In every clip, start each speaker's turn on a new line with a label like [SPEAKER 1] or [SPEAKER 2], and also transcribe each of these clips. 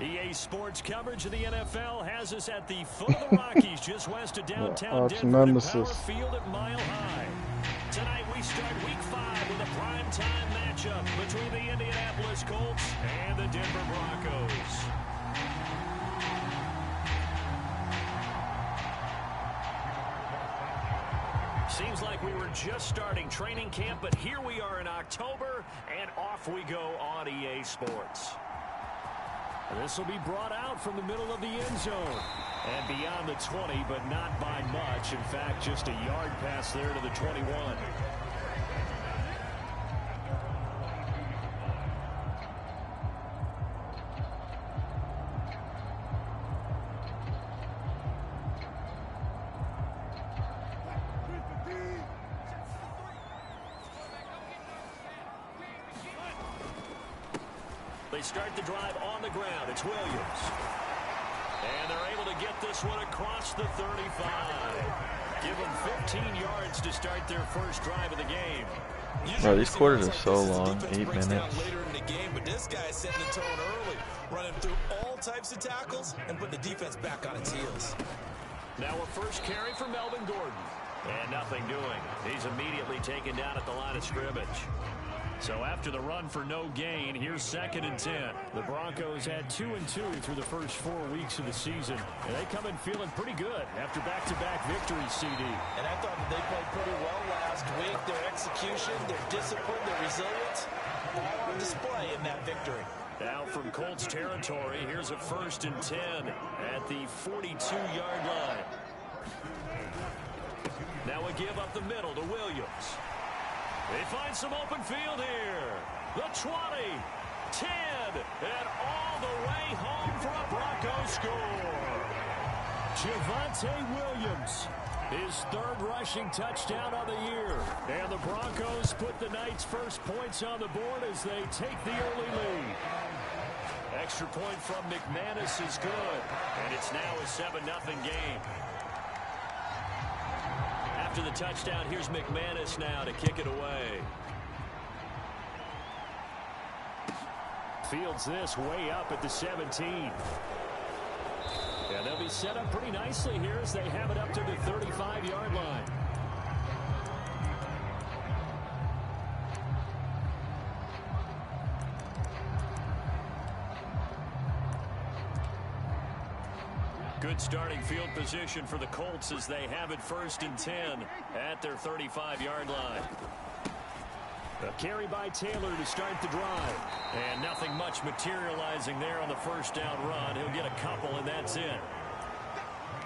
[SPEAKER 1] EA Sports coverage of the NFL has us at the foot of the Rockies, just west of downtown Denver, at Power Field at Mile High. Tonight we start Week 5 with a primetime matchup between the Indianapolis Colts and the Denver Broncos. Seems like we were just starting training camp, but here we are in October, and off we go on EA Sports. This will be brought out from the middle of the end zone and beyond the 20, but not by much. In fact, just a yard pass there to the 21. They start the drive on the ground. It's Williams. And they're able to get this one across the 35. Give them 15 yards to start their first drive of the game.
[SPEAKER 2] Bro, these quarters are so long, 8 minutes.
[SPEAKER 3] Later in the game, but this guy is setting the tone early, running through all types of tackles and putting the defense back on its heels.
[SPEAKER 1] Now a first carry for Melvin Gordon. And nothing doing. He's immediately taken down at the line of scrimmage. So after the run for no gain, here's 2nd and 10. The Broncos had 2-2 through the first 4 weeks of the season. And they come in feeling pretty good after back-to-back victories, CD.
[SPEAKER 3] And I thought that they played pretty well last week. Their execution, their discipline, their resilience, all on display in that victory.
[SPEAKER 1] Now from Colts territory, here's a 1st and 10 at the 42-yard line. Now a give up the middle to Williams. They find some open field here. The 20, 10, and all the way home for a Broncos score. Javonte Williams, his 3rd rushing touchdown of the year. And the Broncos put the night's first points on the board as they take the early lead. Extra point from McManus is good, and it's now a 7-0 game. After the touchdown, here's McManus now to kick it away. Fields this way up at the 17. Yeah, they'll be set up pretty nicely here as they have it up to the 35-yard line. Good starting field position for the Colts as they have it 1st and 10 at their 35-yard line. A carry by Taylor to start the drive. And nothing much materializing there on the first down run. He'll get a couple, and that's it.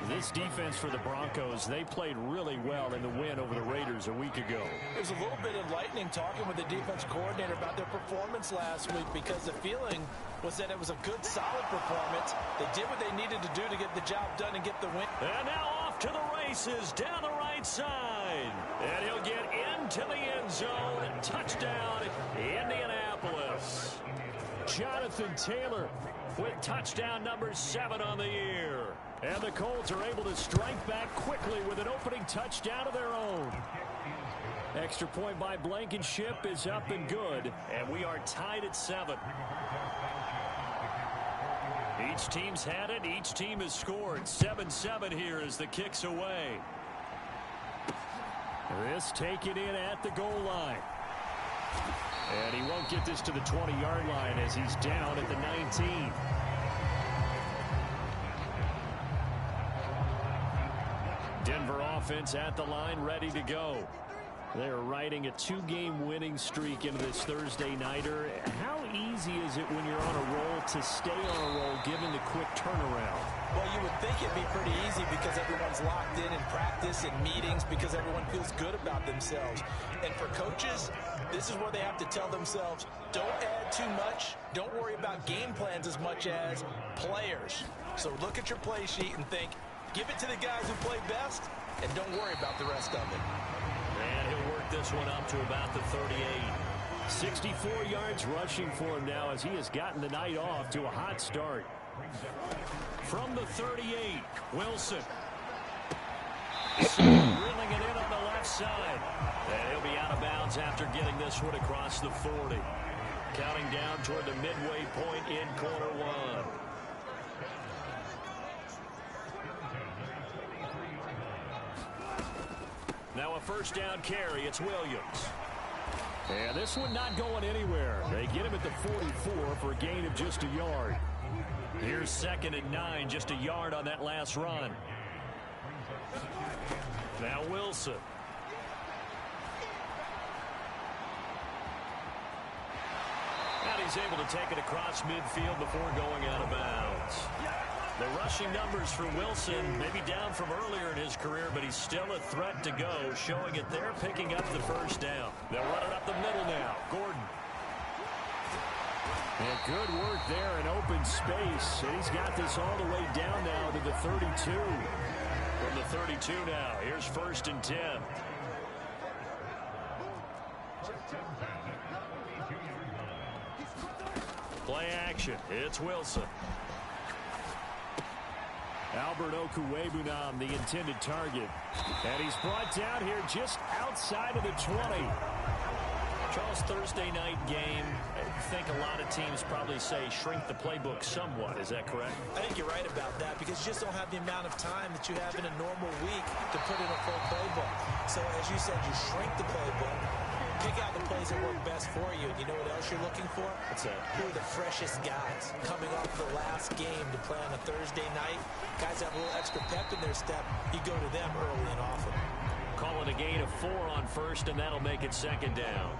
[SPEAKER 1] This defense for the Broncos, they played really well in the win over the Raiders a week ago.
[SPEAKER 3] There's a little bit of lightning talking with the defense coordinator about their performance last week because the feeling was that it was a good, solid performance. They did what they needed to do to get the job done and get the win.
[SPEAKER 1] And now off to the races down the right side. And he'll get into the end zone. Touchdown, Indianapolis. Jonathan Taylor with touchdown number 7 on the year. And the Colts are able to strike back quickly with an opening touchdown of their own. Extra point by Blankenship is up and good. And we are tied at 7. Each team's had it. Each team has scored. 7-7 here as the kick's away. This taken in at the goal line. And he won't get this to the 20-yard line as he's down at the 19. Denver offense at the line, ready to go. They're riding a 2-game winning streak into this Thursday nighter. How easy is it when you're on a roll to stay on a roll given the quick turnaround?
[SPEAKER 3] Well, you would think it'd be pretty easy because everyone's locked in practice and meetings because everyone feels good about themselves. And for coaches, this is where they have to tell themselves, don't add too much. Don't worry about game plans as much as players. So look at your play sheet and think, give it to the guys who play best, and don't worry about the rest of it.
[SPEAKER 1] And he'll work this one up to about the 38. 64 yards rushing for him now as he has gotten the night off to a hot start. From the 38, Wilson. Drilling it in on the left side. And he'll be out of bounds after getting this one across the 40. Counting down toward the midway point in quarter one. Now a first down carry. It's Williams.
[SPEAKER 4] And this one not going anywhere. They get him at the 44 for a gain of just a yard.
[SPEAKER 1] Here's 2nd and 9, just a yard on that last run. Now Wilson. And he's able to take it across midfield before going out of bounds. The rushing numbers for Wilson maybe down from earlier in his career, but he's still a threat to go, showing it there, picking up the first down. They'll run it up the middle now. Gordon.
[SPEAKER 4] And good work there in open space. And he's got this all the way down now to the 32.
[SPEAKER 1] From the 32 now, here's 1st and 10. Play action. It's Wilson.
[SPEAKER 4] Albert Okwuegbunam, the intended target. And he's brought down here just outside of the 20.
[SPEAKER 1] Charles, Thursday night game, I think a lot of teams probably say shrink the playbook somewhat. Is that correct?
[SPEAKER 3] I think you're right about that because you just don't have the amount of time that you have in a normal week to put in a full playbook. So as you said, you shrink the playbook, pick out the plays that work best for you. And you know what else you're looking for?
[SPEAKER 1] What's that?
[SPEAKER 3] Who are the freshest guys coming off the last game to play on a Thursday night? Guys have a little extra pep in their step. You go to them early and often.
[SPEAKER 1] Call it a gain of 4 on 1st, and that'll make it 2nd down.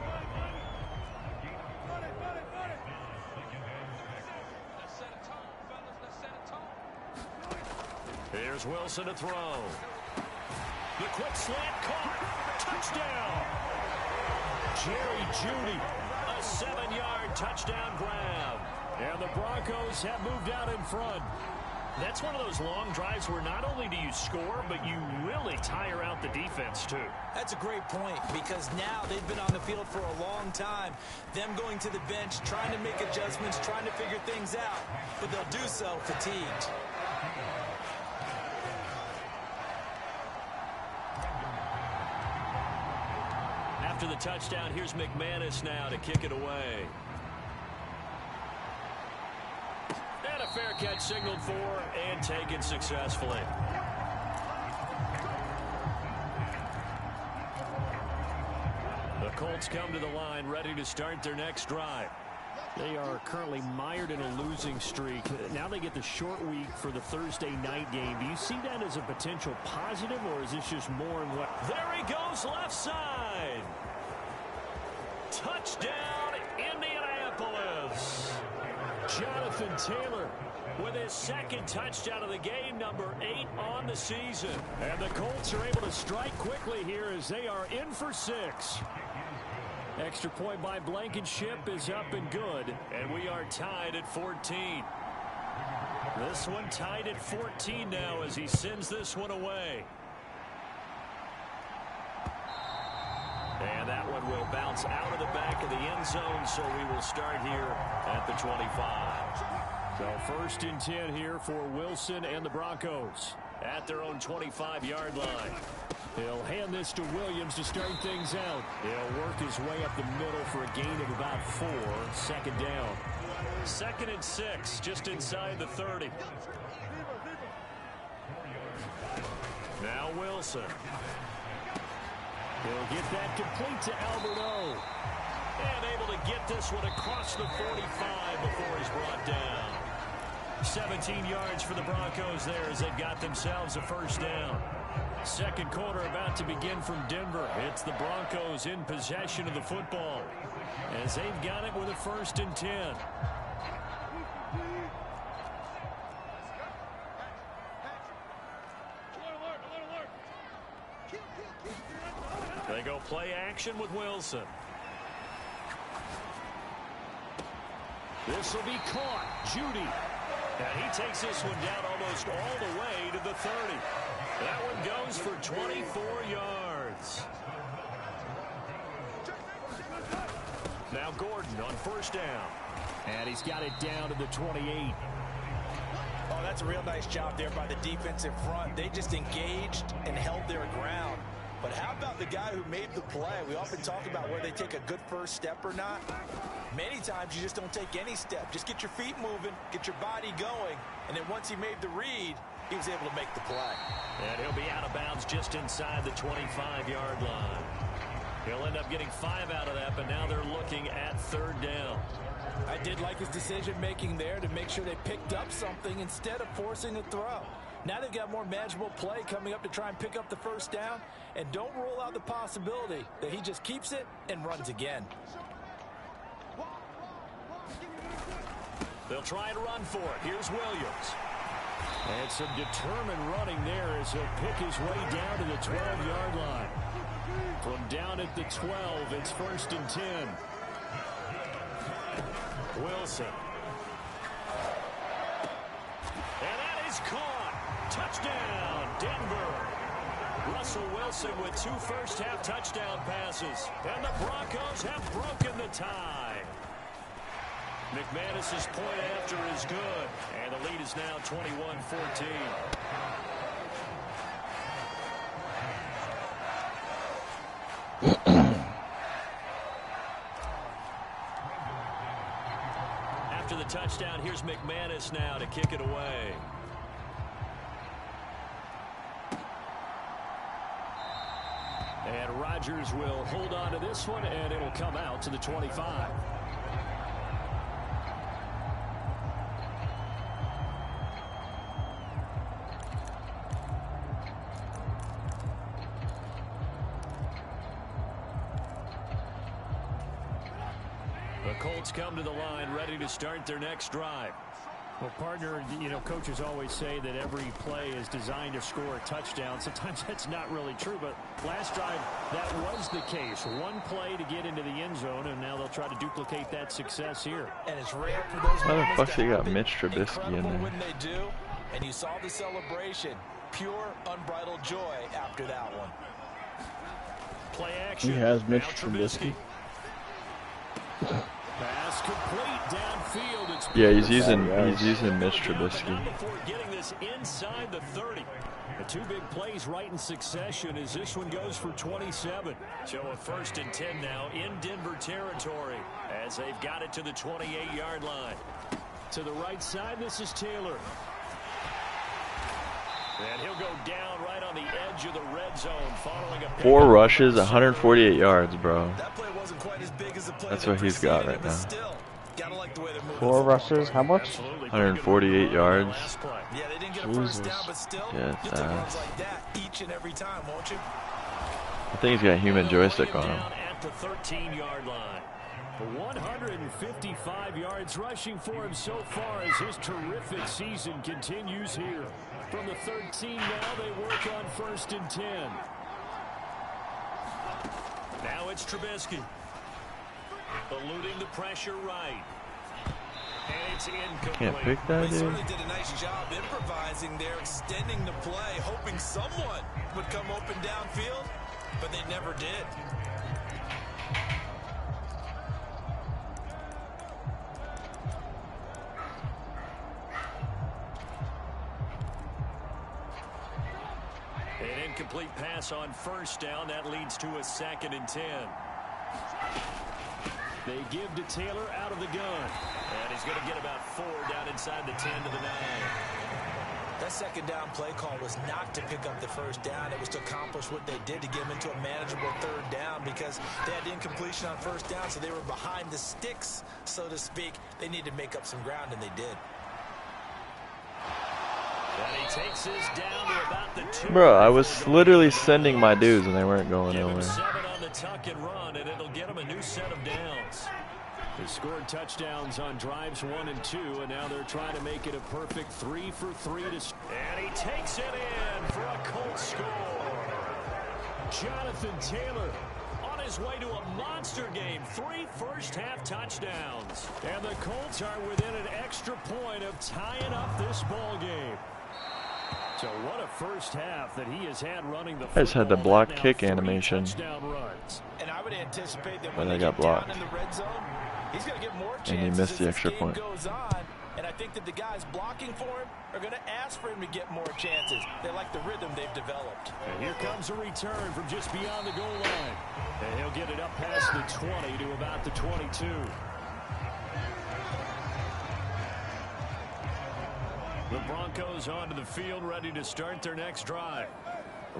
[SPEAKER 1] Here's Wilson to throw. The quick slant caught. Touchdown.
[SPEAKER 4] Jerry Jeudy.
[SPEAKER 1] A 7-yard touchdown grab.
[SPEAKER 4] And the Broncos have moved out in front.
[SPEAKER 1] That's one of those long drives where not only do you score, but you really tire out the defense, too.
[SPEAKER 3] That's a great point because now they've been on the field for a long time. Them going to the bench, trying to make adjustments, trying to figure things out. But they'll do so fatigued.
[SPEAKER 1] After the touchdown, here's McManus now to kick it away. And a fair catch signaled for and taken successfully. The Colts come to the line ready to start their next drive.
[SPEAKER 4] They are currently mired in a losing streak. Now they get the short week for the Thursday night game. Do you see that as a potential positive, or is this just more in what?
[SPEAKER 1] There he goes, left side. Touchdown, Indianapolis.
[SPEAKER 4] Jonathan Taylor
[SPEAKER 1] with his 2nd touchdown of the game, number 8 on the season.
[SPEAKER 4] And the Colts are able to strike quickly here as they are in for 6. Extra point by Blankenship is up and good.
[SPEAKER 1] And we are tied at 14. This one tied at 14 now as he sends this one away. And that one will bounce out of the back of the end zone, so we will start here at the 25.
[SPEAKER 4] So 1st and 10 here for Wilson and the Broncos.
[SPEAKER 1] At their own 25-yard line.
[SPEAKER 4] He'll hand this to Williams to start things out. He'll work his way up the middle for a gain of about 4. 2nd down.
[SPEAKER 1] 2nd and 6, just inside the 30. Now Wilson.
[SPEAKER 4] He'll get that complete to Albert O.
[SPEAKER 1] And able to get this one across the 45 before he's brought down. 17 yards for the Broncos there as they got themselves a first down. Second quarter about to begin from Denver. It's the Broncos in possession of the football as they've got it with a 1st and 10. They go play action with Wilson.
[SPEAKER 4] This will be caught. Jeudy.
[SPEAKER 1] And he takes this one down almost all the way to the 30. That one goes for 24 yards. Now Gordon on first down.
[SPEAKER 4] And he's got it down to the 28.
[SPEAKER 3] Oh, that's a real nice job there by the defensive front. They just engaged and held their ground. But how about the guy who made the play? We often talk about where they take a good first step or not. Many times you just don't take any step. Just get your feet moving, get your body going, and then once he made the read, he was able to make the play.
[SPEAKER 1] And he'll be out out of bounds just inside the 25-yard line. He'll end up getting 5 out of that, but now they're looking at 3rd down.
[SPEAKER 3] I did like his decision-making there to make sure they picked up something instead of forcing a throw. Now they've got more manageable play coming up to try and pick up the 1st down, and don't rule out the possibility that he just keeps it and runs again.
[SPEAKER 1] They'll try and run for it. Here's Williams.
[SPEAKER 4] And some determined running there as he'll pick his way down to the 12-yard line. From down at the 12, it's 1st and 10.
[SPEAKER 1] Wilson. And that is caught. Touchdown, Denver. Russell Wilson with 2 first-half touchdown passes. And the Broncos have broken the tie. McManus's point after is good. And the lead is now 21-14. After the touchdown, here's McManus now to kick it away.
[SPEAKER 4] And Rodgers will hold on to this one, and it'll come out to the 25.
[SPEAKER 1] The Colts come to the line ready to start their next drive.
[SPEAKER 4] Well, partner, you know, coaches always say that every play is designed to score a touchdown. Sometimes that's not really true, but last drive, that was the case. One play to get into the end zone, and now they'll try to duplicate that success here.
[SPEAKER 3] And it's rare for those
[SPEAKER 2] How the
[SPEAKER 3] moments
[SPEAKER 2] fuck
[SPEAKER 3] to
[SPEAKER 2] they got
[SPEAKER 3] happen.
[SPEAKER 2] Mitch Trubisky in
[SPEAKER 3] Incredible
[SPEAKER 2] there?
[SPEAKER 3] when they do, and you saw the celebration. Pure, unbridled joy after that one.
[SPEAKER 1] Play action.
[SPEAKER 5] He has Mitch
[SPEAKER 1] Now
[SPEAKER 5] Trubisky.
[SPEAKER 4] Pass complete downfield. It's
[SPEAKER 2] Yeah, he's using Mitch Trubisky.
[SPEAKER 1] Before getting this inside the 30.
[SPEAKER 4] The 2 big plays right in succession as this one goes for 27.
[SPEAKER 1] So a 1st and 10 now in Denver territory as they've got it to the 28-yard line.
[SPEAKER 4] To the right side, this is Taylor.
[SPEAKER 1] And he'll go down right on the edge of the red zone following a
[SPEAKER 2] 4 rushes, 148 yards, bro.
[SPEAKER 3] That play wasn't quite as big as the play
[SPEAKER 2] That's
[SPEAKER 3] that
[SPEAKER 2] what he's got
[SPEAKER 3] preceded it,
[SPEAKER 2] right
[SPEAKER 3] but
[SPEAKER 2] now.
[SPEAKER 3] still, gotta like the way they're moving
[SPEAKER 5] 4
[SPEAKER 3] forward.
[SPEAKER 5] rushes, how much?
[SPEAKER 1] Absolutely.
[SPEAKER 2] 148 yards.
[SPEAKER 1] Last play.
[SPEAKER 3] Yeah, they didn't get a first
[SPEAKER 5] Jesus.
[SPEAKER 3] down, but still,
[SPEAKER 2] Yeah,
[SPEAKER 3] you'll
[SPEAKER 2] it's
[SPEAKER 3] take runs
[SPEAKER 2] ass.
[SPEAKER 3] like that each and every time, won't you?
[SPEAKER 2] I think he's got a human joystick on him.
[SPEAKER 1] Down at the 13-yard line.
[SPEAKER 4] 155 yards rushing for him so far as his terrific season continues here. From the 13 now, they work on 1st and 10.
[SPEAKER 1] Now it's Trubisky. Eluding the pressure right. And it's incomplete.
[SPEAKER 2] Can't pick
[SPEAKER 3] They
[SPEAKER 2] that, dude.
[SPEAKER 3] certainly did a nice job improvising there, extending the play, hoping someone would come open downfield, but they never did.
[SPEAKER 1] An incomplete pass on 1st down. That leads to a 2nd and 10.
[SPEAKER 4] They give to Taylor out of the gun.
[SPEAKER 1] And he's going to get about 4 down inside the 10 to the 9.
[SPEAKER 3] That 2nd down play call was not to pick up the 1st down. It was to accomplish what they did to get them into a manageable 3rd down because they had incompletion on 1st down, so they were behind the sticks, so to speak. They needed to make up some ground, and they did.
[SPEAKER 1] And he takes this down to about the 2.
[SPEAKER 2] Bro, I was literally sending my dudes and they weren't going
[SPEAKER 1] Give him
[SPEAKER 2] nowhere.
[SPEAKER 1] 7 on the tuck and run, and it'll get him a new set of downs.
[SPEAKER 4] They scored touchdowns on drives 1 and 2, and now they're trying to make it a perfect 3 for 3 to.
[SPEAKER 1] And he takes it in for a Colts score.
[SPEAKER 4] Jonathan Taylor
[SPEAKER 1] On his way to a monster game. 3 first-half touchdowns.
[SPEAKER 4] and the Colts are within an extra point of tying up this ball game. So what a first half that he has had running the
[SPEAKER 2] I just had the
[SPEAKER 4] football.
[SPEAKER 2] block
[SPEAKER 4] Now
[SPEAKER 2] kick
[SPEAKER 4] 3
[SPEAKER 2] animation.
[SPEAKER 4] touchdown runs.
[SPEAKER 3] And I would anticipate that
[SPEAKER 2] But
[SPEAKER 3] when
[SPEAKER 2] I
[SPEAKER 3] they
[SPEAKER 2] got
[SPEAKER 3] get down
[SPEAKER 2] blocked.
[SPEAKER 3] in the red zone, he's going to get more chances
[SPEAKER 2] And he missed
[SPEAKER 3] as
[SPEAKER 2] the
[SPEAKER 3] this
[SPEAKER 2] extra
[SPEAKER 3] game
[SPEAKER 2] point.
[SPEAKER 3] goes on. And I think that the guys blocking for him are going to ask for him to get more chances. They like the rhythm they've developed.
[SPEAKER 4] And here comes a return from just beyond the goal line. And he'll get it up past the 20 to about the 22.
[SPEAKER 1] The Broncos onto the field ready to start their next drive.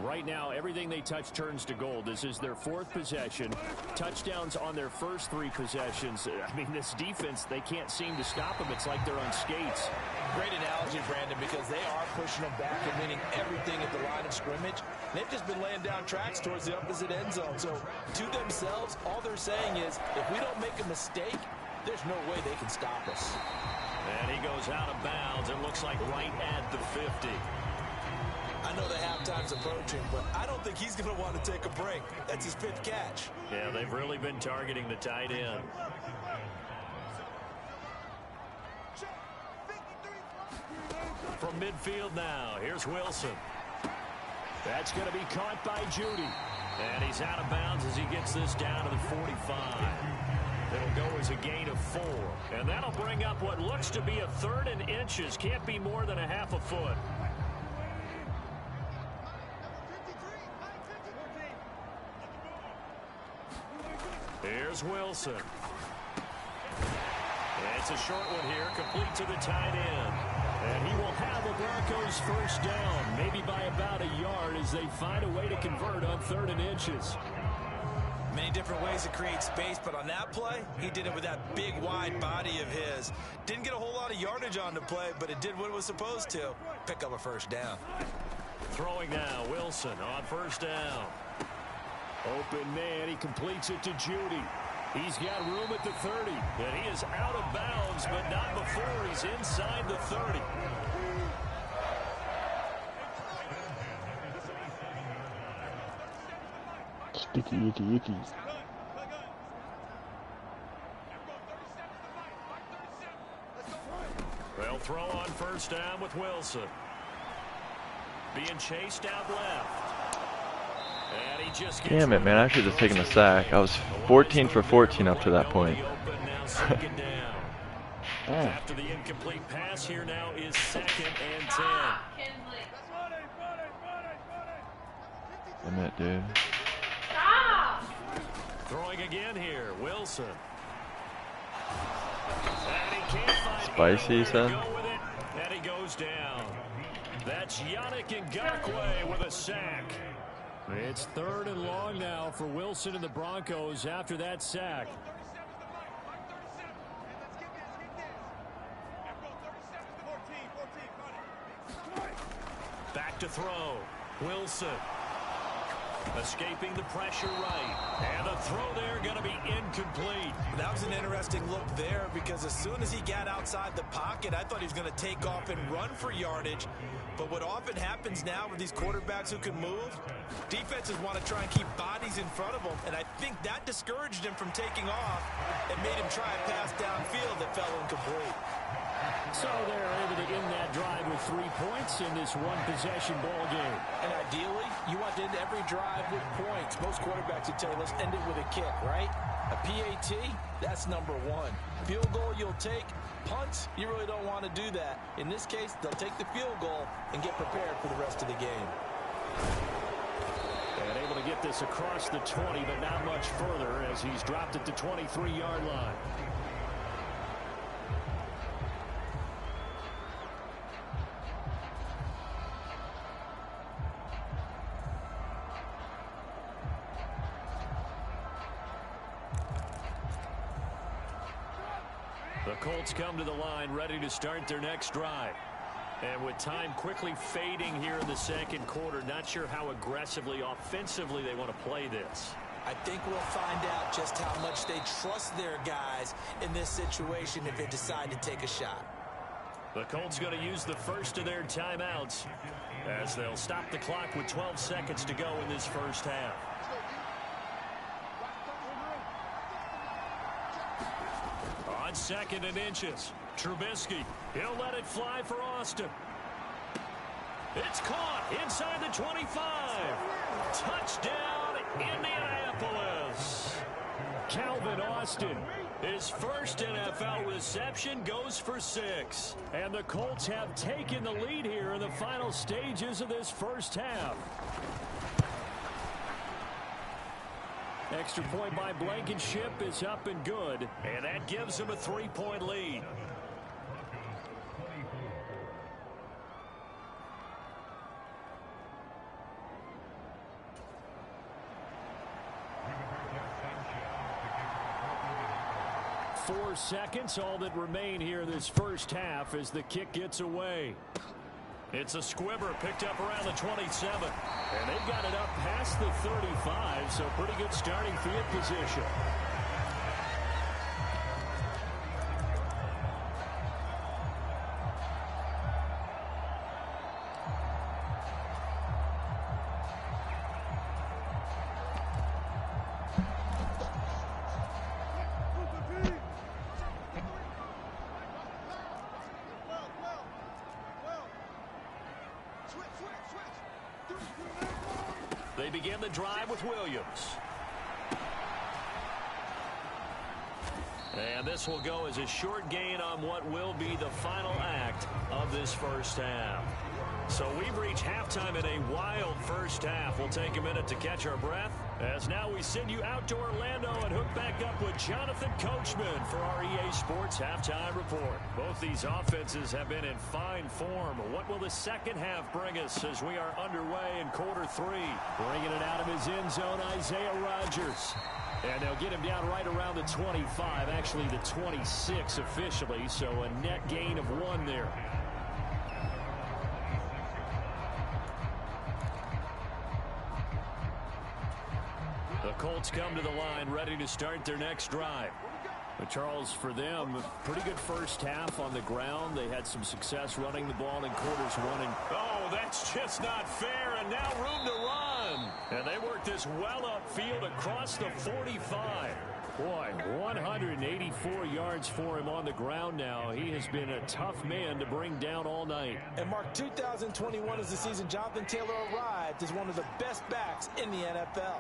[SPEAKER 4] Right now, everything they touch turns to gold. This is their 4th possession. Touchdowns on their first 3 possessions. I mean, this defense, they can't seem to stop them. It's like they're on skates.
[SPEAKER 3] Great analogy, Brandon, because they are pushing them back and winning everything at the line of scrimmage. They've just been laying down tracks towards the opposite end zone. So, to themselves, all they're saying is, if we don't make a mistake, there's no way they can stop us.
[SPEAKER 1] And he goes out of bounds. It looks like right at the 50.
[SPEAKER 3] I know the halftime's approaching, but I don't think he's going to want to take a break. That's his 5th catch.
[SPEAKER 1] Yeah, they've really been targeting the tight end. From midfield now, here's Wilson.
[SPEAKER 4] That's going to be caught by Judy.
[SPEAKER 1] And he's out of bounds as he gets this down to the 45. It'll go as a gain of 4. And that'll bring up what looks to be a 3rd and inches. Can't be more than a half a foot. Here's Wilson. It's a short one here, complete to the tight end. And he will have the Broncos first down, maybe by about a yard as they find a way to convert on 3rd and inches.
[SPEAKER 3] Many different ways to create space, but on that play, he did it with that big, wide body of his. Didn't get a whole lot of yardage on the play, but it did what it was supposed to. Pick up a first down.
[SPEAKER 1] Throwing now, Wilson on first down.
[SPEAKER 4] Open man, he completes it to Judy. He's got room at the 30.
[SPEAKER 1] And he is out of bounds, but not before he's inside the 30.
[SPEAKER 2] Sticky, icky, icky.
[SPEAKER 1] They'll throw on first down with Wilson. Being chased out left. And he just gets
[SPEAKER 2] Damn it, man. I should have just taken the sack. I was 14 for 14 up to that point.
[SPEAKER 1] After the incomplete pass, here now is 2nd and 10.
[SPEAKER 2] Damn it, dude.
[SPEAKER 1] Throwing again here, Wilson. And he can't find
[SPEAKER 2] Spicy, you said?
[SPEAKER 1] go with it, and he goes down. That's Yannick Ngakoue with a sack.
[SPEAKER 4] It's 3rd and long now for Wilson and the Broncos after that sack.
[SPEAKER 1] Back to throw. Wilson. Escaping the pressure right. And the throw there going to be incomplete.
[SPEAKER 3] That was an interesting look there because as soon as he got outside the pocket, I thought he was going to take off and run for yardage. But what often happens now with these quarterbacks who can move, defenses want to try and keep bodies in front of them. And I think that discouraged him from taking off and made him try a pass downfield that fell incomplete.
[SPEAKER 4] So they're able to end that drive with 3 points in this one-possession ball game.
[SPEAKER 3] And ideally, you want to end every drive with points. Most quarterbacks would tell you, let's end it with a kick, right? A PAT, that's number 1. Field goal you'll take. Punts, you really don't want to do that. In this case, they'll take the field goal and get prepared for the rest of the game.
[SPEAKER 4] And able to get this across the 20, but not much further as he's dropped at the 23-yard line.
[SPEAKER 1] The Colts come to the line ready to start their next drive. And with time quickly fading here in the second quarter, not sure how aggressively, offensively they want to play this.
[SPEAKER 3] I think we'll find out just how much they trust their guys in this situation if they decide to take a shot.
[SPEAKER 1] The Colts going to use the first of their timeouts as they'll stop the clock with 12 seconds to go in this first half. On 2nd and inches, Trubisky. He'll let it fly for Austin. It's caught inside the 25. Touchdown, Indianapolis.
[SPEAKER 4] Calvin Austin.
[SPEAKER 1] His first NFL reception goes for 6.
[SPEAKER 4] And the Colts have taken the lead here in the final stages of this first half. Extra point by Blankenship is up and good.
[SPEAKER 1] And that gives him a 3-point lead.
[SPEAKER 4] 4 seconds, all that remain here this first half as the kick gets away.
[SPEAKER 1] It's a squibber picked up around the 27. And they've got it up past the 35, so pretty good starting field position. They begin the drive with Williams. And this will go as a short gain on what will be the final act of this first half. So we've reached halftime in a wild first half. We'll take a minute to catch our breath as now we send you out to Orlando and hook back up with Jonathan Coachman for our EA Sports Halftime Report. Both these offenses have been in fine form. What will the second half bring us as we are underway in quarter 3? Bringing it out of his end zone, Isaiah Rodgers. And they'll get him down right around the 25, actually the 26 officially, so a net gain of 1 there. The Colts come to the line ready to start their next drive. But Charles, for them, pretty good first half on the ground. They had some success running the ball in quarters 1 and... Oh, that's just not fair, and now room to run. And they work this well upfield across the 45.
[SPEAKER 4] Boy, 184 yards for him on the ground now. He has been a tough man to bring down all night.
[SPEAKER 3] And Mark, 2021 is the season Jonathan Taylor arrived as one of the best backs in the NFL.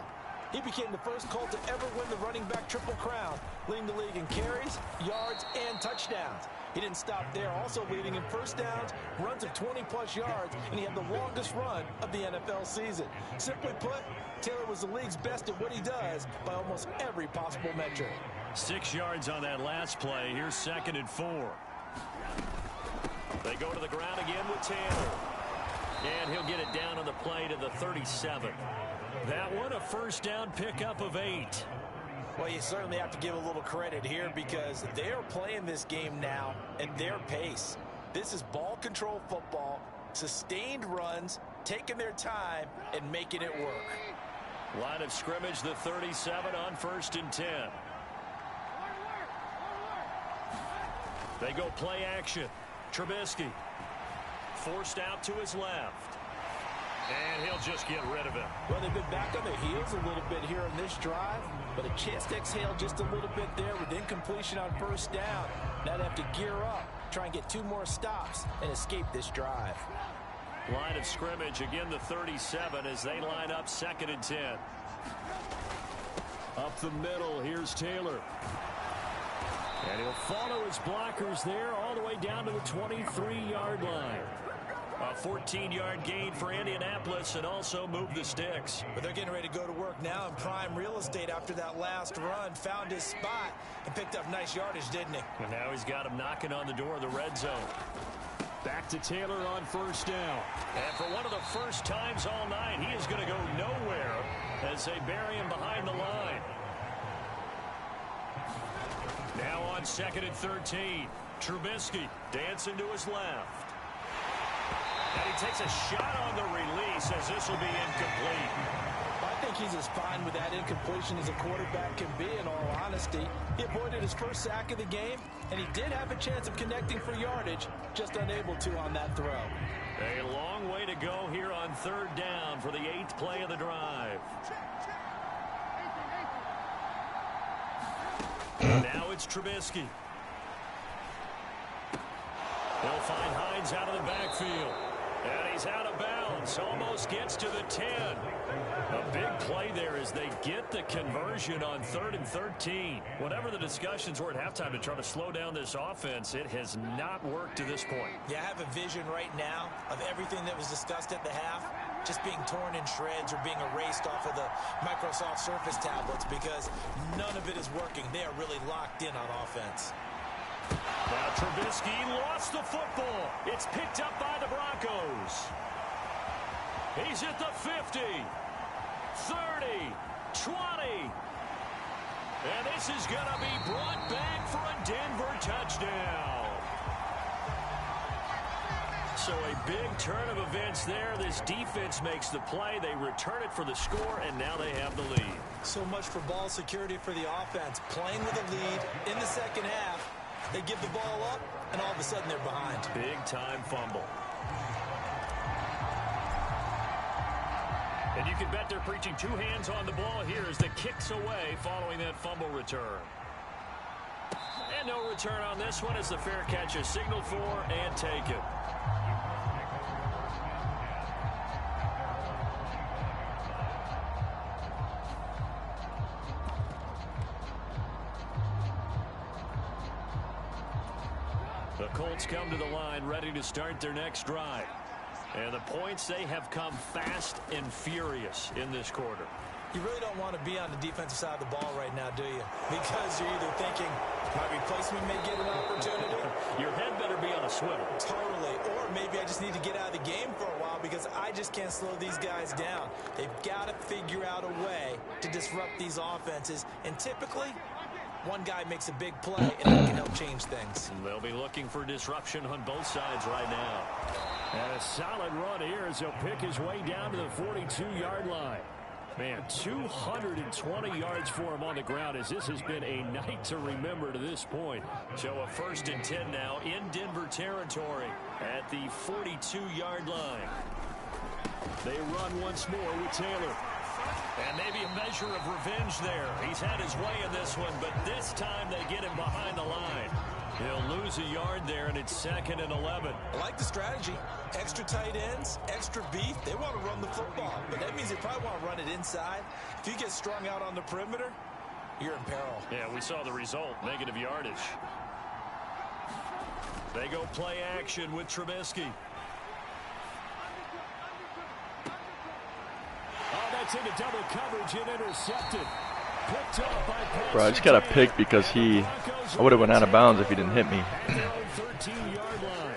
[SPEAKER 3] He became the first Colt to ever win the running back triple crown, leading the league in carries, yards, and touchdowns. He didn't stop there, also leading in first downs, runs of 20-plus yards, and he had the longest run of the NFL season. Simply put, Taylor was the league's best at what he does by almost every possible metric.
[SPEAKER 1] 6 yards on that last play. Here's 2nd and 4. They go to the ground again with Taylor. And he'll get it down on the play to the 37. That one, a first down pickup of 8.
[SPEAKER 3] Well, you certainly have to give a little credit here because they are playing this game now at their pace. This is ball control football, sustained runs, taking their time, and making it work.
[SPEAKER 1] Line of scrimmage, the 37 on 1st and 10. They go play action. Trubisky forced out to his left. And he'll just get rid of it.
[SPEAKER 3] Well, they've been back on their heels a little bit here on this drive, but a chance to exhale just a little bit there with incompletion on first down. Now they have to gear up, try and get 2 more stops, and escape this drive.
[SPEAKER 1] Line of scrimmage, again the 37 as they line up 2nd and 10.
[SPEAKER 4] Up the middle, here's Taylor. And he'll follow his blockers there all the way down to the 23-yard line.
[SPEAKER 1] A 14-yard gain for Indianapolis and also move the sticks.
[SPEAKER 3] But they're getting ready to go to work now in prime real estate after that last run. Found his spot and picked up nice yardage, didn't he?
[SPEAKER 1] And now he's got him knocking on the door of the red zone.
[SPEAKER 4] Back to Taylor on first down.
[SPEAKER 1] And for one of the first times all night, he is going to go nowhere as they bury him behind the line. Now on 2nd and 13. Trubisky dancing to his left. And he takes a shot on the release as this will be incomplete.
[SPEAKER 3] I think he's as fine with that incompletion as a quarterback can be, in all honesty. He avoided his first sack of the game, and he did have a chance of connecting for yardage, just unable to on that throw.
[SPEAKER 1] A long way to go here on 3rd down for the 8th play of the drive. Now it's Trubisky. He'll find Hines out of the backfield. And he's out of bounds. Almost gets to the 10. A big play there as they get the conversion on 3rd and 13. Whatever the discussions were at halftime to try to slow down this offense, it has not worked to this point.
[SPEAKER 3] Yeah, I have a vision right now of everything that was discussed at the half just being torn in shreds or being erased off of the Microsoft Surface tablets because none of it is working. They are really locked in on offense.
[SPEAKER 1] Now Trubisky lost the football. It's picked up by the Broncos. He's at the 50, 30, 20. And this is going to be brought back for a Denver touchdown. So a big turn of events there. This defense makes the play. They return it for the score, and now they have the lead.
[SPEAKER 3] So much for ball security for the offense. Playing with a lead in the second half. They give the ball up, and all of a sudden they're behind.
[SPEAKER 1] Big-time fumble. And you can bet they're preaching two hands on the ball here as the kick's away following that fumble return. And no return on this one as the fair catch is signaled for and taken. The Colts come to the line ready to start their next drive. And the points, they have come fast and furious in this quarter.
[SPEAKER 3] You really don't want to be on the defensive side of the ball right now, do you? Because you're either thinking, my replacement may get an opportunity.
[SPEAKER 1] Your head better be on a swivel.
[SPEAKER 3] Totally. Or maybe I just need to get out of the game for a while because I just can't slow these guys down. They've got to figure out a way to disrupt these offenses. And typically, one guy makes a big play, and it can help change things.
[SPEAKER 1] And they'll be looking for disruption on both sides right now.
[SPEAKER 4] And a solid run here as he'll pick his way down to the 42-yard line. Man, 220 yards for him on the ground as this has been a night to remember to this point.
[SPEAKER 1] So a 1st and 10 now in Denver territory at the 42-yard line. They run once more with Taylor. And maybe a measure of revenge there. He's had his way in this one, but this time they get him behind the line. He'll lose a yard there, and it's 2nd and 11.
[SPEAKER 3] I like the strategy. Extra tight ends, extra beef. They want to run the football, but that means they probably want to run it inside. If you get strung out on the perimeter, you're in peril.
[SPEAKER 1] Yeah, we saw the result, negative yardage. They go play action with Trubisky.
[SPEAKER 4] Oh, that's into double coverage and intercepted. Picked up by
[SPEAKER 2] Bro, I just got a pick because I would have went out of bounds if he didn't hit me.
[SPEAKER 4] At their own 13-yard line.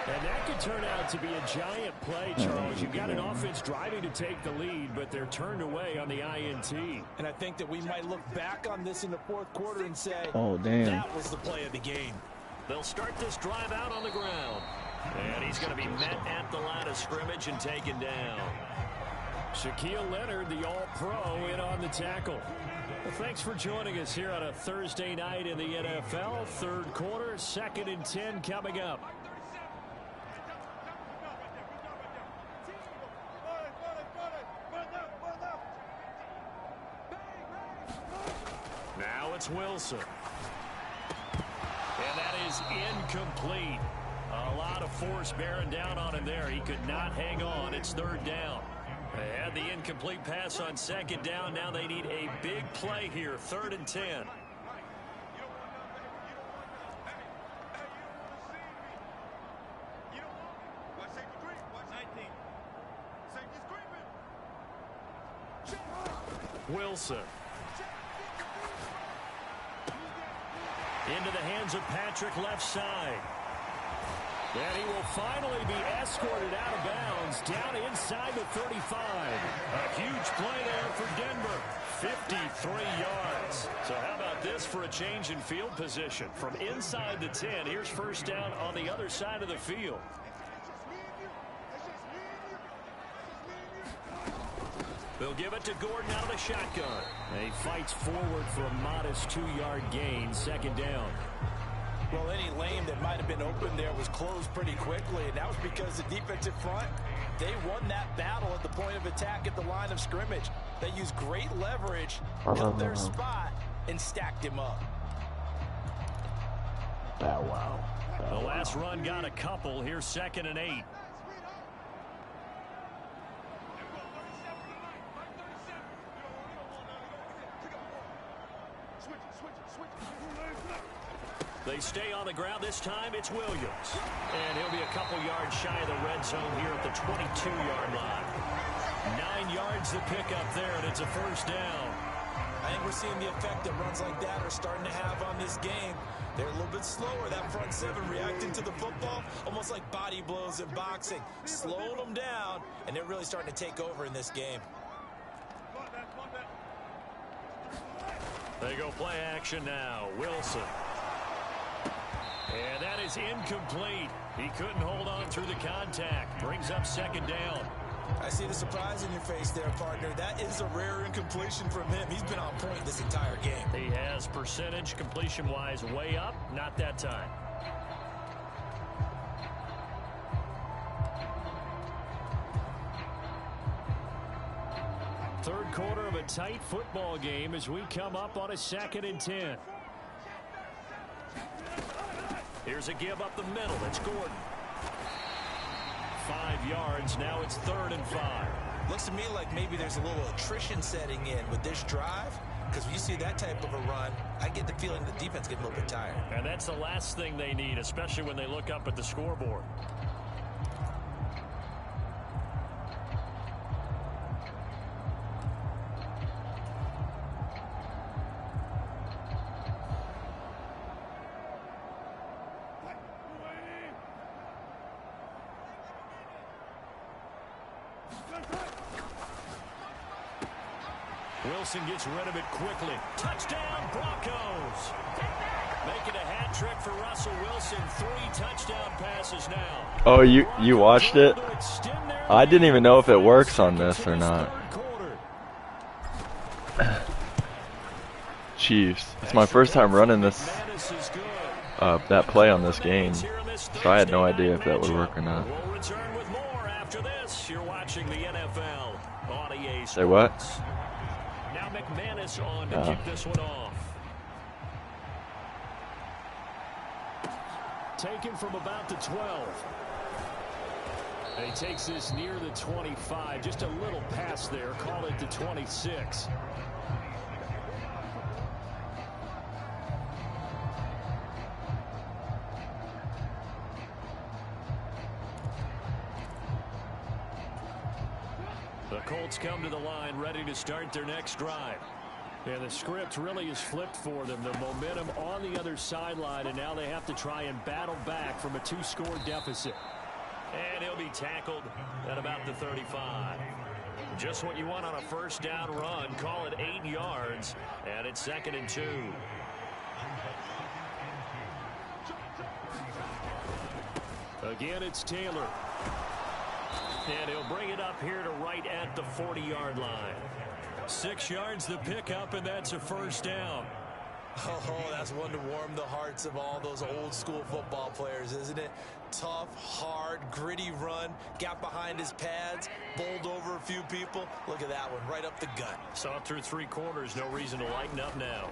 [SPEAKER 4] And that could turn out to be a giant play, Charles. You've got an offense driving to take the lead, but they're turned away on the INT.
[SPEAKER 3] And I think that we might look back on this in the 4th quarter and say,
[SPEAKER 2] oh, damn,
[SPEAKER 3] that was the play of the game.
[SPEAKER 1] They'll start this drive out on the ground. And he's going to be met at the line of scrimmage and taken down.
[SPEAKER 4] Shaquille Leonard, the All-Pro, in on the tackle. Well, thanks for joining us here on a Thursday night in the NFL. 3rd quarter, 2nd and 10 coming up.
[SPEAKER 1] Now it's Wilson. And that is incomplete. A lot of force bearing down on him there. He could not hang on. It's 3rd down. They had the incomplete pass on 2nd down. Now they need a big play here. 3rd and 10. Wilson. Into the hands of Patrick left side. And he will finally be escorted out of bounds down inside the 35. A huge play there for Denver. 53 yards. So how about this for a change in field position? From inside the 10, here's 1st down on the other side of the field. They'll give it to Gordon out of the shotgun.
[SPEAKER 4] And he fights forward for a modest 2-yard gain. 2nd down.
[SPEAKER 3] Well, any lane that might have been open there was closed pretty quickly, and that was because the defensive front, they won that battle at the point of attack at the line of scrimmage. They used great leverage, held their spot, and stacked him up.
[SPEAKER 2] Oh, wow.
[SPEAKER 1] The last run got a couple. Here's 2nd and 8. They stay on the ground. This time it's Williams. And he'll be a couple yards shy of the red zone here at the 22-yard line. 9 yards to pick up there, and it's a 1st down.
[SPEAKER 3] I think we're seeing the effect that runs like that are starting to have on this game. They're a little bit slower, that front 7 reacting to the football, almost like body blows in boxing. Slowing them down, and they're really starting to take over in this game.
[SPEAKER 1] They go play action now. Wilson. And that is incomplete. He couldn't hold on through the contact. Brings up second down.
[SPEAKER 3] I see the surprise in your face there, partner. That is a rare incompletion from him. He's been on point this entire game.
[SPEAKER 1] He has percentage completion-wise way up. Not that time.
[SPEAKER 4] Third quarter of a tight football game as we come up on a 2nd and 10.
[SPEAKER 1] Here's a give up the middle. It's Gordon. 5 yards. Now it's 3rd and 5.
[SPEAKER 3] Looks to me like maybe there's a little attrition setting in with this drive. Because when you see that type of a run, I get the feeling the defense gets a little bit tired.
[SPEAKER 1] And that's the last thing they need, especially when they look up at the scoreboard. Wilson gets rid of it quickly. Touchdown, Broncos. Making a hat trick for Russell Wilson. 3 touchdown passes now.
[SPEAKER 2] Oh, you watched it? I didn't even know if it works on this or not. Chiefs. It's my first time running this that play on this game, so I had no idea if that would work or not.
[SPEAKER 1] We'll return with more after this. You're watching the NFL on EA Sports.
[SPEAKER 2] Say what?
[SPEAKER 1] Now McManus on to kick this one off.
[SPEAKER 4] Taken from about the 12. And he takes this near the 25. Just a little pass there. Call it the 26.
[SPEAKER 1] The Colts come to the line ready to start their next drive.
[SPEAKER 4] And the script really is flipped for them. The momentum on the other sideline, and now they have to try and battle back from a 2-score deficit.
[SPEAKER 1] And he'll be tackled at about the 35. Just what you want on a first down run. Call it 8 yards, and it's 2nd and 2.
[SPEAKER 4] Again, it's Taylor.
[SPEAKER 1] And he'll bring it up here to right at the 40-yard line. 6 yards to pick up, and that's a first down.
[SPEAKER 3] Oh, that's one to warm the hearts of all those old school football players, isn't it? Tough, hard, gritty run, got behind his pads, bowled over a few people. Look at that one, right up the gut.
[SPEAKER 1] Saw it through 3 quarters, no reason to lighten up now.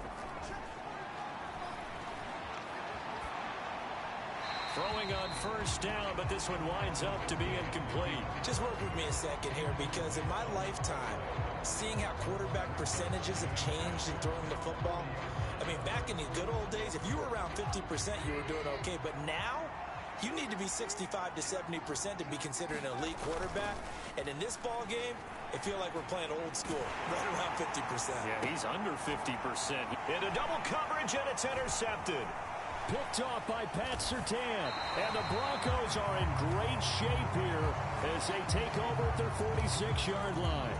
[SPEAKER 1] Throwing on first down, but this one winds up to be incomplete.
[SPEAKER 3] Just work with me a second here, because in my lifetime, seeing how quarterback percentages have changed in throwing the football, I mean, back in the good old days, if you were around 50%, you were doing okay. But now, you need to be 65 to 70% to be considered an elite quarterback. And in this ball game, I feel like we're playing old school, right around 50%.
[SPEAKER 1] Yeah, he's under 50%. Into double coverage, and it's intercepted.
[SPEAKER 4] Picked off by Pat Surtain. And the Broncos are in great shape here as they take over at their 46-yard line.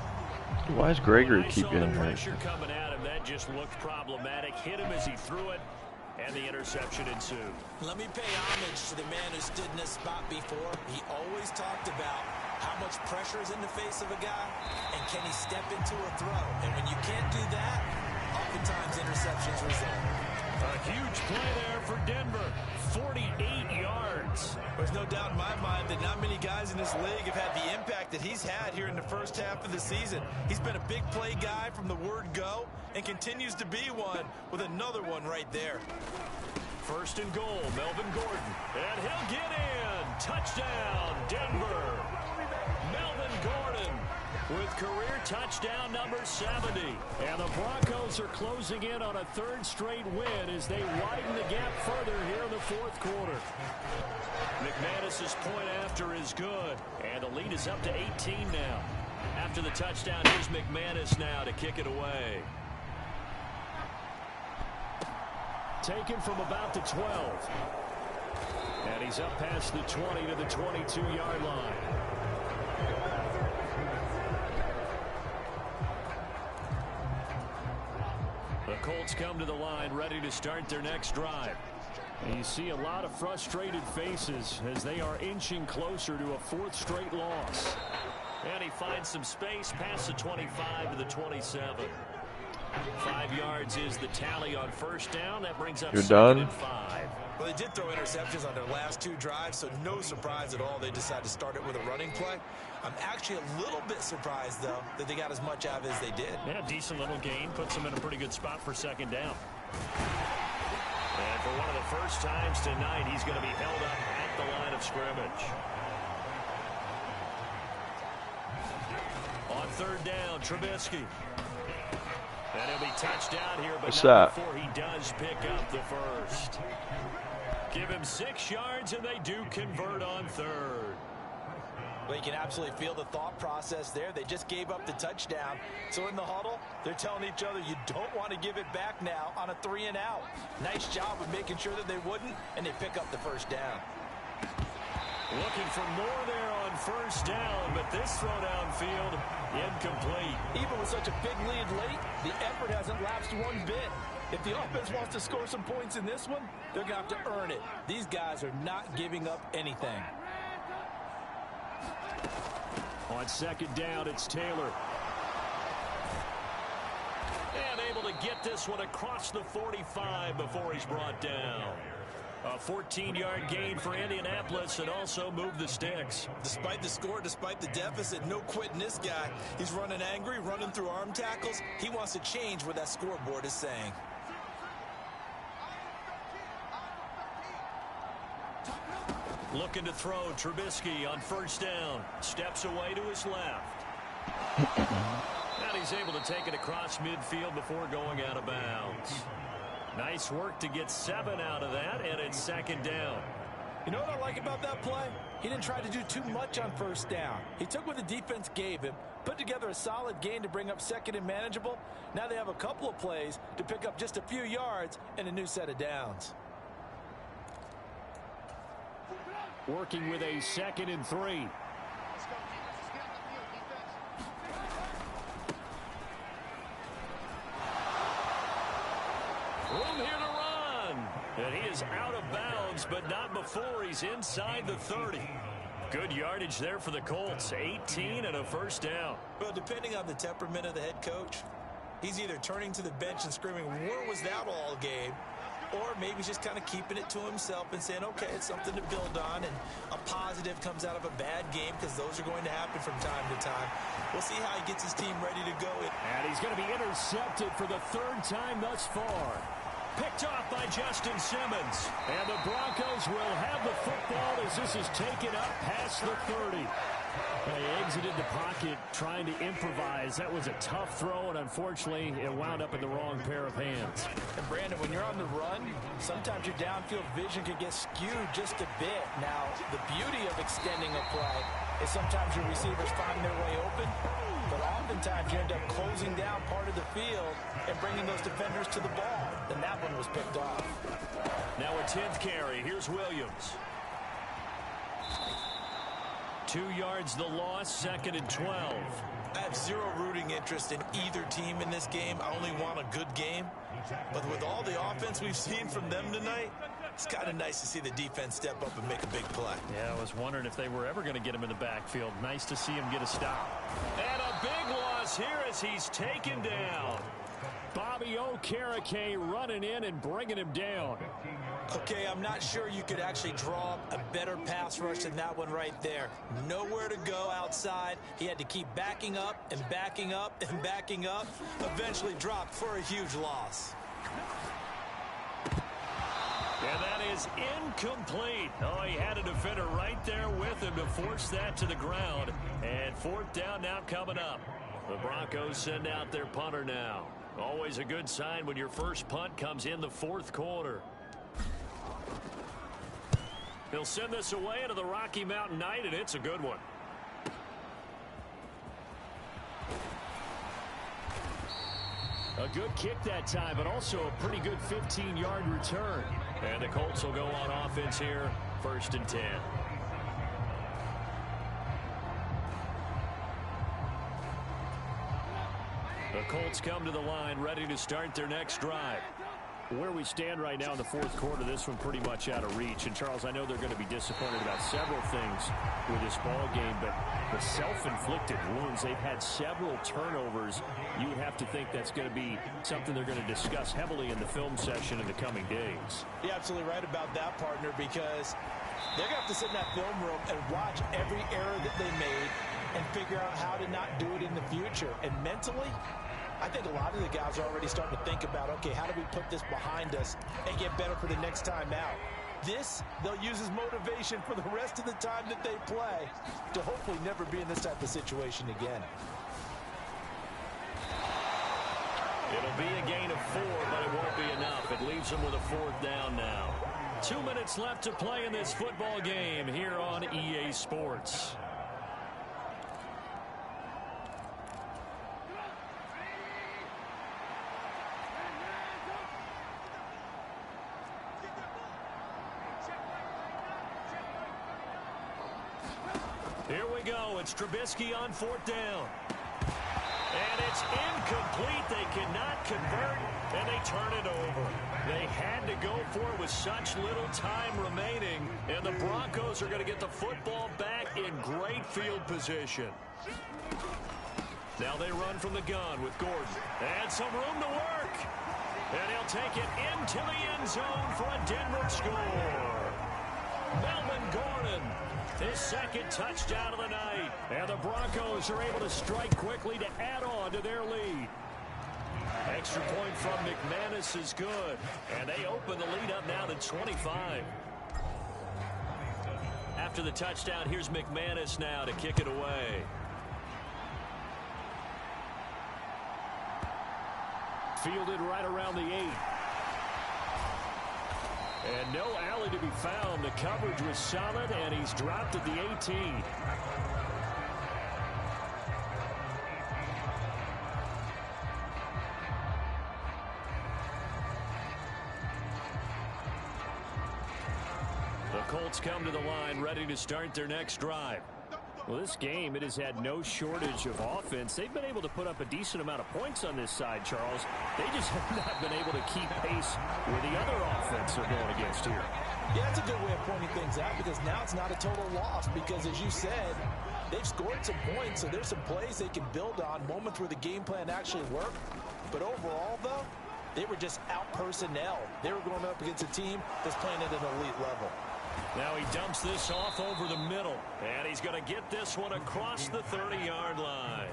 [SPEAKER 2] Why does Gregory keep getting hurt?
[SPEAKER 1] Pressure coming at him, that just looked problematic. Hit him as he threw it, and the interception ensued.
[SPEAKER 3] Let me pay homage to the man who stood in this spot before. He always talked about how much pressure is in the face of a guy, and can he step into a throw. And when you can't do that, oftentimes interceptions result.
[SPEAKER 1] A huge play there for Denver. 48 yards.
[SPEAKER 3] There's no doubt in my mind that not many guys in this league have had the impact that he's had here in the first half of the season. He's been a big play guy from the word go and continues to be one with another one right there.
[SPEAKER 1] First and goal, Melvin Gordon. And he'll get in. Touchdown, Denver. Melvin Gordon with career touchdown number 70.
[SPEAKER 4] And the Broncos are closing in on a 3rd straight win as they widen the gap further here in the 4th quarter.
[SPEAKER 1] McManus's point after is good, and the lead is up to 18 now. After the touchdown, here's McManus now to kick it away.
[SPEAKER 4] Taken from about the 12. And he's up past the 20 to the 22-yard line.
[SPEAKER 1] The Colts come to the line ready to start their next drive.
[SPEAKER 4] And you see a lot of frustrated faces as they are inching closer to a fourth straight loss.
[SPEAKER 1] And he finds some space past the 25 to the 27. 5 yards is the tally on first down. That brings up second and 5.
[SPEAKER 3] Well, they did throw interceptions on their last 2 drives, so no surprise at all they decided to start it with a running play. I'm actually a little bit surprised, though, that they got as much out of it as they did.
[SPEAKER 4] Yeah, decent little gain. Puts them in a pretty good spot for second down.
[SPEAKER 1] And for one of the first times tonight, he's going to be held up at the line of scrimmage. On third down, Trubisky. And he'll be touched out here, but not before he does pick up the first. Give him 6 yards, and they do convert on third.
[SPEAKER 3] Well, you can absolutely feel the thought process there. They just gave up the touchdown. So in the huddle, they're telling each other, you don't want to give it back now on a 3-and-out. Nice job of making sure that they wouldn't, and they pick up the first down.
[SPEAKER 1] Looking for more there on first down, but this throw downfield, incomplete.
[SPEAKER 3] Even with such a big lead late, the effort hasn't lapsed one bit. If the offense wants to score some points in this one, they're going to have to earn it. These guys are not giving up anything.
[SPEAKER 4] On second down, it's Taylor.
[SPEAKER 1] And able to get this one across the 45 before he's brought down. A 14-yard gain for Indianapolis and also moved the sticks.
[SPEAKER 3] Despite the score, despite the deficit, no quitting this guy. He's running angry, running through arm tackles. He wants to change what that scoreboard is saying.
[SPEAKER 1] Looking to throw, Trubisky on first down. Steps away to his left. And he's able to take it across midfield before going out of bounds. Nice work to get 7 out of that, and it's second down.
[SPEAKER 3] You know what I like about that play? He didn't try to do too much on first down. He took what the defense gave him, put together a solid gain to bring up second and manageable. Now they have a couple of plays to pick up just a few yards and a new set of downs.
[SPEAKER 4] Working with a 2nd and 3.
[SPEAKER 1] Room here to run. And he is out of bounds, but not before he's inside the 30. Good yardage there for the Colts. 18 and a first down.
[SPEAKER 3] Well, depending on the temperament of the head coach, he's either turning to the bench and screaming, where was that all game? Or maybe he's just kind of keeping it to himself and saying, okay, it's something to build on, and a positive comes out of a bad game because those are going to happen from time to time. We'll see how he gets his team ready to go.
[SPEAKER 4] And he's going to be intercepted for the 3rd time thus far.
[SPEAKER 1] Picked off by Justin Simmons.
[SPEAKER 4] And the Broncos will have the football as this is taken up past the 30. They exited the pocket trying to improvise. That was a tough throw, and unfortunately, it wound up in the wrong pair of hands.
[SPEAKER 3] And Brandon, when you're on the run, sometimes your downfield vision can get skewed just a bit. Now, the beauty of extending a play is sometimes your receivers find their way open, but oftentimes you end up closing down part of the field and bringing those defenders to the ball. And that one was picked off.
[SPEAKER 1] Now a 10th carry. Here's Williams. 2 yards the loss, 2nd and 12.
[SPEAKER 3] I have zero rooting interest in either team in this game. I only want a good game. But with all the offense we've seen from them tonight, it's kind of nice to see the defense step up and make a big play.
[SPEAKER 4] Yeah, I was wondering if they were ever going to get him in the backfield. Nice to see him get a stop.
[SPEAKER 1] And a big loss here as he's taken down.
[SPEAKER 4] Bobby Okereke running in and bringing him down.
[SPEAKER 3] Okay, I'm not sure you could actually draw a better pass rush than that one right there. Nowhere to go outside. He had to keep backing up and backing up and backing up. Eventually dropped for a huge loss.
[SPEAKER 1] And that is incomplete. Oh, he had a defender right there with him to force that to the ground. And 4th down now coming up. The Broncos send out their punter now. Always a good sign when your first punt comes in the 4th quarter. He'll send this away into the Rocky Mountain Night, and it's a good one.
[SPEAKER 4] A good kick that time, but also a pretty good 15-yard return.
[SPEAKER 1] And the Colts will go on offense here, 1st and 10. The Colts come to the line ready to start their next drive.
[SPEAKER 4] Where we stand right now in the fourth quarter, this one pretty much out of reach. And, Charles, I know they're going to be disappointed about several things with this ball game, but the self-inflicted wounds, they've had several turnovers. You would have to think that's going to be something they're going to discuss heavily in the film session in the coming days.
[SPEAKER 3] You're absolutely right about that, partner, because they're going to have to sit in that film room and watch every error that they made and figure out how to not do it in the future. And mentally, I think a lot of the guys are already starting to think about, okay, how do we put this behind us and get better for the next time out? This, they'll use as motivation for the rest of the time that they play to hopefully never be in this type of situation again.
[SPEAKER 1] It'll be a gain of 4, but it won't be enough. It leaves them with a 4th down now. 2 minutes left to play in this football game here on EA Sports. Here we go. It's Trubisky on 4th down. And it's incomplete. They cannot convert, and they turn it over. They had to go for it with such little time remaining, and the Broncos are going to get the football back in great field position. Now they run from the gun with Gordon. And some room to work. And he'll take it into the end zone for a Denver score. Melvin Gordon, his 2nd touchdown of the night. And the Broncos are able to strike quickly to add on to their lead. Extra point from McManus is good. And they open the lead up now to 25. After the touchdown, here's McManus now to kick it away.
[SPEAKER 4] Fielded right around the 8. And no alley to be found. The coverage was solid, and he's dropped at the 18.
[SPEAKER 1] The Colts come to the line ready to start their next drive.
[SPEAKER 4] Well, this game, it has had no shortage of offense. They've been able to put up a decent amount of points on this side, Charles. They just have not been able to keep pace with the other offense they're going against here.
[SPEAKER 3] Yeah, that's a good way of pointing things out, because now it's not a total loss, because as you said, they've scored some points, so there's some plays they can build on, moments where the game plan actually worked. But overall, though, they were just out personnel. They were going up against a team that's playing at an elite level.
[SPEAKER 1] Now he dumps this off over the middle, and he's going to get this one across the 30-yard line.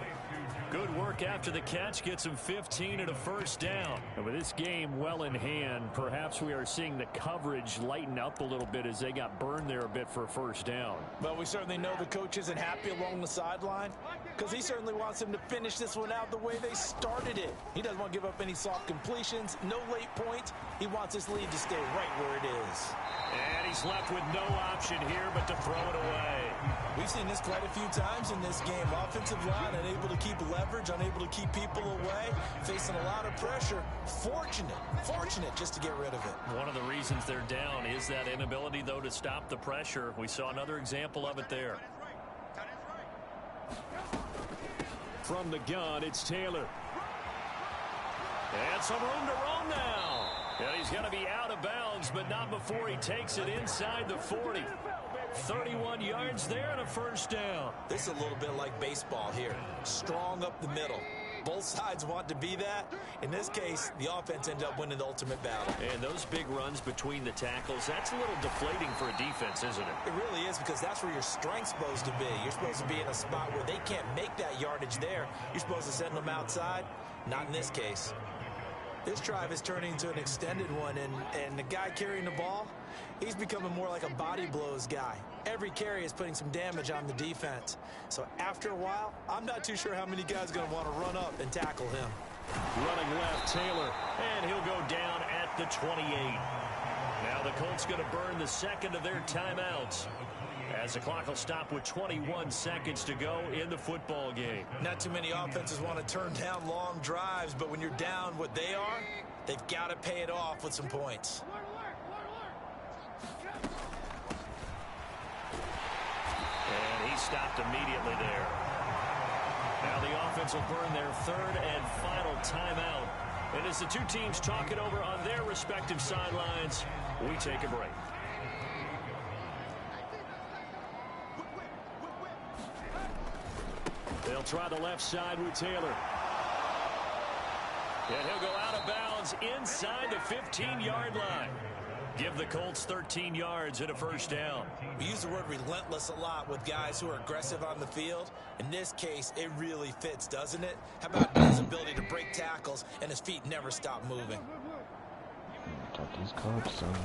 [SPEAKER 1] Good work after the catch, gets him 15 and a 1st down.
[SPEAKER 4] And with this game well in hand, perhaps we are seeing the coverage lighten up a little bit as they got burned there a bit for a 1st down.
[SPEAKER 3] Well, we certainly know the coach isn't happy along the sideline, because he certainly wants them to finish this one out the way they started it. He doesn't want to give up any soft completions, no late points. He wants his lead to stay right where it is.
[SPEAKER 1] And he's left with no option here but to throw it away.
[SPEAKER 3] We've seen this quite a few times in this game. Offensive line unable to keep leverage, unable to keep people away, facing a lot of pressure. Fortunate just to get rid of it.
[SPEAKER 1] One of the reasons they're down is that inability, though, to stop the pressure. We saw another example of it there.
[SPEAKER 4] From the gun, it's Taylor.
[SPEAKER 1] And some room to roam now. And he's going to be out of bounds, but not before he takes it inside the 40. 31 yards there and a 1st down.
[SPEAKER 3] This is a little bit like baseball here. Strong up the middle. Both sides want to be that. In this case, the offense ended up winning the ultimate battle.
[SPEAKER 1] And those big runs between the tackles, that's a little deflating for a defense, isn't it?
[SPEAKER 3] It really is, because that's where your strength's supposed to be. You're supposed to be in a spot where they can't make that yardage there. You're supposed to send them outside. Not in this case. This drive is turning into an extended one, and the guy carrying the ball, he's becoming more like a body blows guy. Every carry is putting some damage on the defense. So after a while, I'm not too sure how many guys are going to want to run up and tackle him.
[SPEAKER 1] Running left, Taylor, and he'll go down at the 28. Now the Colts going to burn the 2nd of their timeouts, as the clock will stop with 21 seconds to go in the football game.
[SPEAKER 3] Not too many offenses want to turn down long drives, but when you're down what they are, they've got to pay it off with some points.
[SPEAKER 1] And he stopped immediately there. Now the offense will burn their 3rd and timeout. And as the two teams talk it over on their respective sidelines, we take a break. They'll try the left side with Taylor. And he'll go out of bounds inside the 15-yard line. Give the Colts 13 yards and a first down.
[SPEAKER 3] We use the word relentless a lot with guys who are aggressive on the field. In this case, it really fits, doesn't it? How about his ability to break tackles and his feet never stop moving?
[SPEAKER 5] Got these Colts, son.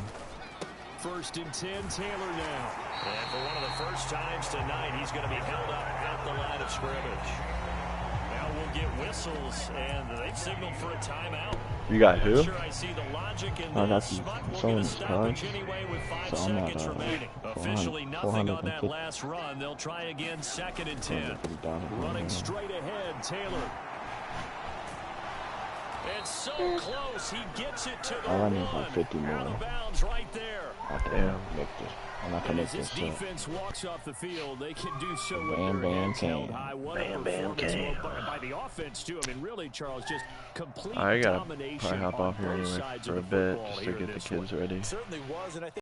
[SPEAKER 4] 1st and 10, Taylor now.
[SPEAKER 1] And for one of the first times tonight, he's going to be held up at the line of scrimmage. Now we'll get whistles, and they've signaled for a timeout.
[SPEAKER 2] You got who?
[SPEAKER 1] Sure, I see the logic in
[SPEAKER 5] I got
[SPEAKER 1] this, but we're
[SPEAKER 5] someone
[SPEAKER 1] going to stoppage anyway with 5
[SPEAKER 5] so I'm not,
[SPEAKER 1] seconds remaining. Officially nothing on that last run. They'll try again 2nd and 10. Running straight ahead, Taylor. And so close, he gets it to the
[SPEAKER 5] All I
[SPEAKER 1] one.
[SPEAKER 5] need is like 50 more.
[SPEAKER 1] Out of bounds right there.
[SPEAKER 5] I'm not gonna make
[SPEAKER 4] As
[SPEAKER 5] this
[SPEAKER 4] this
[SPEAKER 5] shot.
[SPEAKER 4] defense walks off the field, they can do so
[SPEAKER 5] Bam,
[SPEAKER 4] with their
[SPEAKER 5] bam,
[SPEAKER 4] hands held
[SPEAKER 5] cam.
[SPEAKER 4] high. What
[SPEAKER 2] Bam,
[SPEAKER 4] a
[SPEAKER 2] bam,
[SPEAKER 4] performance
[SPEAKER 2] cam.
[SPEAKER 4] by the offense, too. I mean, really, Charles, just complete
[SPEAKER 2] I gotta
[SPEAKER 4] domination
[SPEAKER 2] probably hop
[SPEAKER 4] on
[SPEAKER 2] off here
[SPEAKER 4] both
[SPEAKER 2] anyway
[SPEAKER 4] sides
[SPEAKER 2] for
[SPEAKER 4] of
[SPEAKER 2] a
[SPEAKER 4] the
[SPEAKER 2] bit
[SPEAKER 4] football
[SPEAKER 2] just to
[SPEAKER 4] here in
[SPEAKER 2] get the
[SPEAKER 4] this
[SPEAKER 2] kids
[SPEAKER 4] one.
[SPEAKER 2] ready.
[SPEAKER 3] Certainly was, and I think